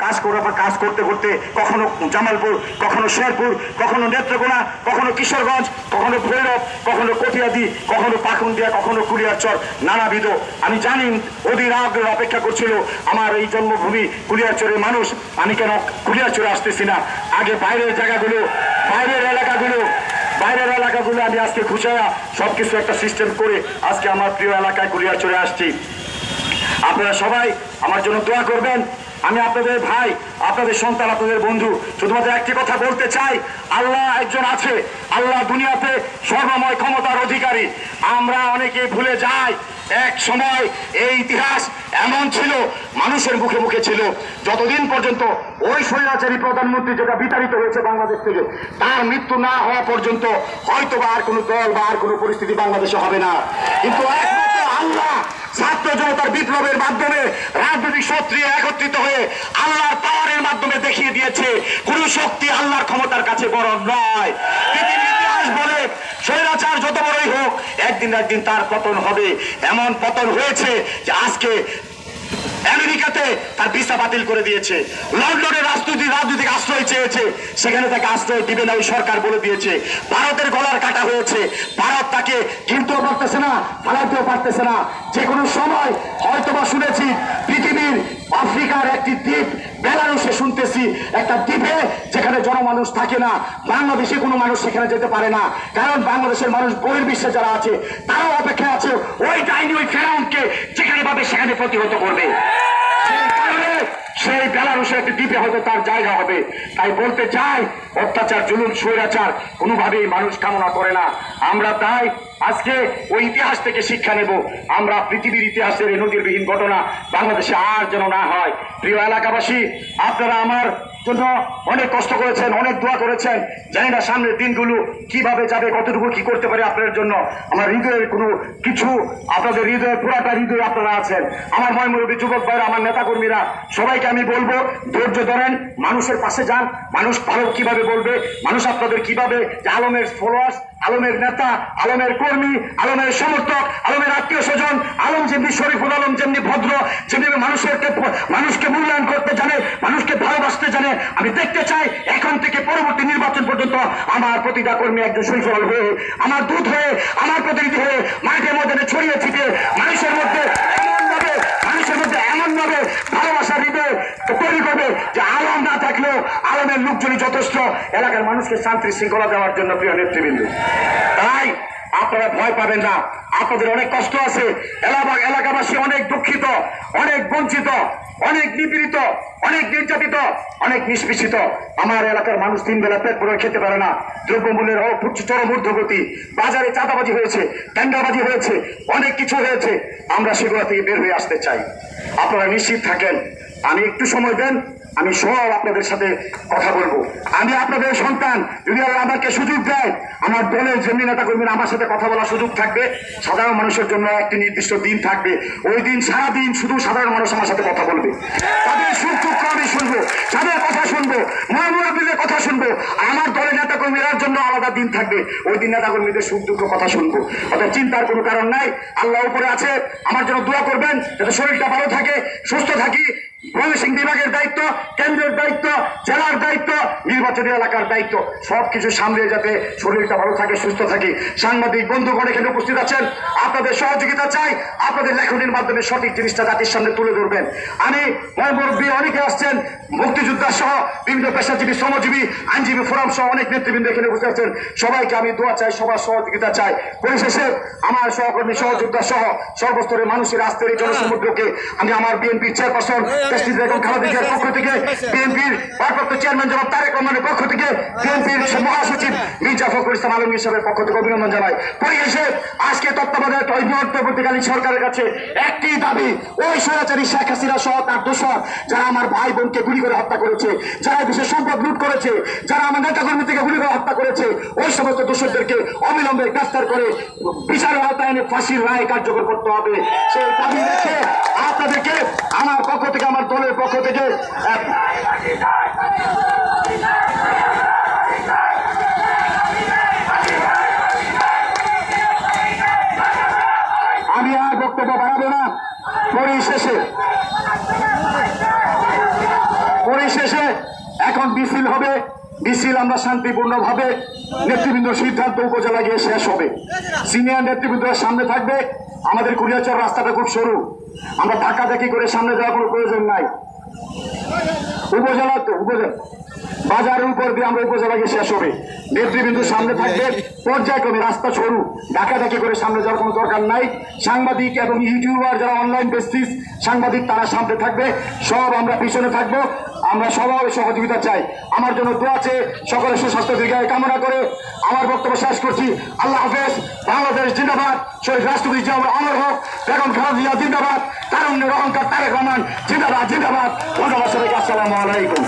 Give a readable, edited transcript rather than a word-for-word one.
কাজ করতে করতে কখনো জামালপুর, কখনো শেরপুর, কখনো নেত্রকোনা, কখনো কিশোরগঞ্জ, কখনো ভৈরব, কখনো কটিয়াদি, কখনো পাকুন্দিয়া, কখনো কুলিয়ারচর, নানাবিধ। আমি জানি অধীর আগ্রহ অপেক্ষা করছিল আমার এই জন্মভূমি কুলিয়ারচরের মানুষ। আমি কেন কুলিয়ারচরে আসতেছি না, আগে বাইরের জায়গাগুলো, বাইরের এলাকাগুলো আমি আজকে খুঁজায়া সবকিছু একটা সিস্টেম করে আজকে আমার প্রিয় এলাকায় কুলিয়ারচরে আসছি। আপনারা সবাই আমার জন্য দোয়া করবেন। আমি আপনাদের ভাই, আপনাদের সন্তান, আপনাদের বন্ধু। শুধুমাত্র একটি কথা বলতে চাই, আল্লাহ একজন আছে, আল্লাহ দুনিয়াতে সর্বময় ক্ষমতার অধিকারী। আমরা অনেকে ভুলে যাই এক সময় এই ইতিহাস এমন ছিল, মানুষের মুখে মুখে ছিল, যতদিন পর্যন্ত ওই স্বৈরাচারী প্রধানমন্ত্রী যেটা বিতাড়িত হয়েছে বাংলাদেশ থেকে, তার মৃত্যু না হওয়া পর্যন্ত হয়তো বা আর কোনো দল বা আর কোনো পরিস্থিতি বাংলাদেশে হবে না। কিন্তু একমাত্র আল্লাহ ছাত্র জনতার বিপ্লবের মাধ্যমে রাজনৈতিক শক্তি একত্রিত হয়ে আল্লাহর পাওয়ারের মাধ্যমে দেখিয়ে দিয়েছে কোন শক্তি আল্লাহর ক্ষমতার কাছে বড় নয়। পৃথিবীর ইতিহাস বলে স্বৈরাচার যত বড়ই হোক একদিন না একদিন তার পতন হবে। এমন পতন হয়েছে যে আজকে আমেরিকাতে তার ভিসা বাতিল করে দিয়েছে, লন্ডনে রাজনৈতিক আশ্রয় চেয়েছে, সেখানে তাকে আশ্রয় দিবে না ওই সরকার বলে দিয়েছে। ভারতের গলার কাটা হয়েছে, ভারত তাকে কিনতেও পারতেছে না, পালাতেও পারতেছে না। যে কোনো সময় হয়তোবা শুনেছি পৃথিবীর আফ্রিকার একটি দ্বীপ বেলারুশে শুনতেছি একটা দ্বীপে যেখানে জনমানুষ থাকে না, বাংলাদেশে কোনো মানুষ সেখানে যেতে পারে না, কারণ বাংলাদেশের মানুষ বহির্বিশ্বে যারা আছে তারাও অপেক্ষায় আছে ওই ডাইনি ওই ফেরাউনকে যেখানে পাবে সেখানে প্রতিহত করবে। সেই বেলারুশের একটি দ্বীপে হয়তো তার জায়গা হবে। তাই বলতে চাই, অত্যাচার, জুলুম, স্বৈরাচার কোনোভাবেই মানুষ কামনা করে না। আমরা তাই আজকে ওই ইতিহাস থেকে শিক্ষা নেব। আমরা পৃথিবীর ইতিহাসের এই নজিরবিহীন ঘটনা বাংলাদেশে আর যেন না হয়। প্রিয় এলাকাবাসী, আপনারা আমার জন্য অনেক কষ্ট করেছেন, অনেক দোয়া করেছেন। জানি না সামনের দিনগুলো কিভাবে যাবে, কতটুকু কি করতে পারে আপনাদের জন্য। আমার হৃদয়ের কোনো কিছু, আপনাদের হৃদয়ের পুরাটা হৃদয় আপনারা আছেন। আমার ময়মুরব্বী যুবক ভাইরা, আমার নেতাকর্মীরা, সবাইকে আমি বলবো ধৈর্য ধরেন, মানুষের পাশে যান। মানুষ ভালো কিভাবে বলবে, মানুষ আপনাদের কিভাবে যে আলমের ফলোয়ার্স, আলমের নেতা, আলমের কর্মী, আলমের সমর্থক, আলমের আত্মীয় স্বজন, আলম যেমনি শরীফুল আলম যেমনি ভদ্র, যেমনি মানুষকে মূল্যায়ন করতে জানে, মানুষকে ভালোবাসতে জানে। আমি দেখতে চাই এখন থেকে পরবর্তী নির্বাচন পর্যন্ত আমার প্রতিটা কর্মী একজন শরীফুল আলম হয়ে, আমার দূত হয়ে, আমার প্রতিনিধি হয়ে মাঠে ময়দানে ছড়িয়ে ছিটিয়ে মানুষের মধ্যে এমনভাবে ভালোবাসা হৃদয় তৈরি করবে যে আলম না থাকলেও আলমের লোকজনই যথেষ্ট এলাকার মানুষকে শান্তি শৃঙ্খলা দেওয়ার জন্য। প্রিয় নেতৃবৃন্দ, তাই আপনারা ভয় পাবেন না। আপনাদের অনেক কষ্ট আছে, এলাকাবাসী অনেক দুঃখিত, অনেক বঞ্চিত, অনেক নিপীড়িত, অনেক নির্যাতিত, অনেক নিষ্পেষিত। আমার এলাকার মানুষ 3 বেলা পেট ভরে খেতে পারে না। দ্রব্যমূল্যের চরম ঊর্ধ্বগতি, বাজারে চাঁদাবাজি হয়েছে, টেন্ডারবাজি হয়েছে, অনেক কিছু হয়েছে। আমরা সেগুলো থেকে বের হয়ে আসতে চাই। আপনারা নিশ্চিত থাকেন, আমি একটু সময় দেন, আমি সব আপনাদের সাথে কথা বলবো। আমি আপনাদের সন্তান, যদি আমাকে সুযোগ দেয়, আমার দলের যেমনি নেতা কর্মীরা আমার সাথে কথা বলার সুযোগ থাকবে। সাধারণ মানুষের জন্য একটি নির্দিষ্ট দিন থাকবে, ওই দিন সারাদিন শুধু সাধারণ মানুষ আমার সাথে কথা বলবে। তাদের সুখ দুঃখ আমি শুনবো, তাদের কথা শুনবো, মুরব্বীদের কথা শুনবো। আমার দলের নেতা কর্মীদের জন্য আলাদা দিন থাকবে, ওই দিন নেতা কর্মীদের সুখ দুঃখ কথা শুনবো। অর্থাৎ চিন্তার কোনো কারণ নাই। আল্লাহ উপরে আছে, আমার জন্য দোয়া করবেন যাতে শরীরটা ভালো থাকে, সুস্থ থাকি। ময়মনসিংহ বিভাগের দায়িত্ব, কেন্দ্রের দায়িত্ব, জেলার দায়িত্ব, নির্বাচনী এলাকার দায়িত্ব, সবকিছু সামলে যাতে শরীরটা ভালো থাকে, সুস্থ থাকে। সাংবাদিক বন্ধুগণ এখানে উপস্থিত আছেন, আপনাদের সহযোগিতা চাই। আপনাদের লেখনীর মাধ্যমে সঠিক জিনিসটা জাতির সামনে তুলে ধরবেন। আমি মুরব্বী অনেকে আসছেন, মুক্তিযোদ্ধা সহ বিভিন্ন পেশাজীবী, শ্রমজীবী, আইনজীবী ফোরাম সহ অনেক নেতৃবৃন্দ এখানে উপস্থিত আছেন। সবাইকে আমি দোয়া চাই, সবার সহযোগিতা চাই। পরিশেষে আমার সহকর্মী, সহযোদ্ধা সহ সর্বস্তরের মানুষের আস্থের এই জনসমুদ্রকে আমি আমার বিএনপির চেয়ারপারসন খালেদার পক্ষ থেকে, বিএনপির ভারপ্রাপ্ত চেয়ারম্যান জনাব তারেক রহমানের পক্ষ থেকে, বিএনপির মহাসচিব মির্জা ফখরুল ইসলাম আলমগীর সাহেবের পক্ষ থেকে অভিনন্দন জানাই। পরিশেষে আজকে তত্ত্বাবধায়ক অন্তর্বর্তীকালীন সরকারের কাছে একটি দাবি, ওই স্বৈরাচারী শেখ হাসিনা সহ তার দোসর যারা আমার ভাই বোনকে গুলি করে হত্যা করেছে, যারা বিশেষ সম্পদ লুট করেছে, যারা আমার নেতাকর্মী থেকে গুলি করে হত্যা করেছে, ওই সমস্ত দোষরদেরকে অবিলম্বে গ্রেফতার করে বিচারের আওতায় এনে ফাঁসির রায় কার্যকর করতে হবে। সেই দাবি রেখে আপনাদেরকে আমার পক্ষ থেকে, আমার দলের পক্ষ থেকে আমি আর বক্তব্য বাড়াবো না। পরিশেষে শেষে এখন মিছিল হবে। মিছিল আমরা শান্তিপূর্ণভাবে নেতৃবৃন্দ সিদ্ধান্ত উপজেলা গিয়ে শেষ হবে। সিনিয়র নেতৃবৃন্দের সামনে থাকবে। আমাদের কুড়িয়াচর রাস্তাটা খুব সরু, আমরা ধাক্কাধাক্কি করে সামনে যাওয়ার কোনো প্রয়োজন নাই। উপজেলা বাজারের উপর দিয়ে আমরা উপজেলা গিয়ে শেষ হবে। নেতৃবৃন্দ সামনে থাকবে, পর্যায়ক্রমে রাস্তা সরু, ধাক্কাধাক্কি করে সামনে যাওয়ার কোনো দরকার নাই। সাংবাদিক এবং ইউটিউবার যারা অনলাইন বেসিস সাংবাদিক তারা সামনে থাকবে, সব আমরা পিছনে থাকবো। আমরা সবাই সহযোগিতা চাই। আমার জন্য দোয়া আছে, সকলের সুস্বাস্থ্য দীর্ঘায়ু কামনা করে আমার বক্তব্য শেষ করছি। আল্লাহ হাফেজ। বাংলাদেশ জিন্দাবাদ। শহীদ রাষ্ট্রপতি জিয়া অমর হোক। বেগম খালেদা জিয়া জিন্দাবাদ। তারুণ্যের অহংকার তারেক রহমান জিন্দাবাদ জিন্দাবাদ। ধন্যবাদ সবাইকে। আসসালামু আলাইকুম।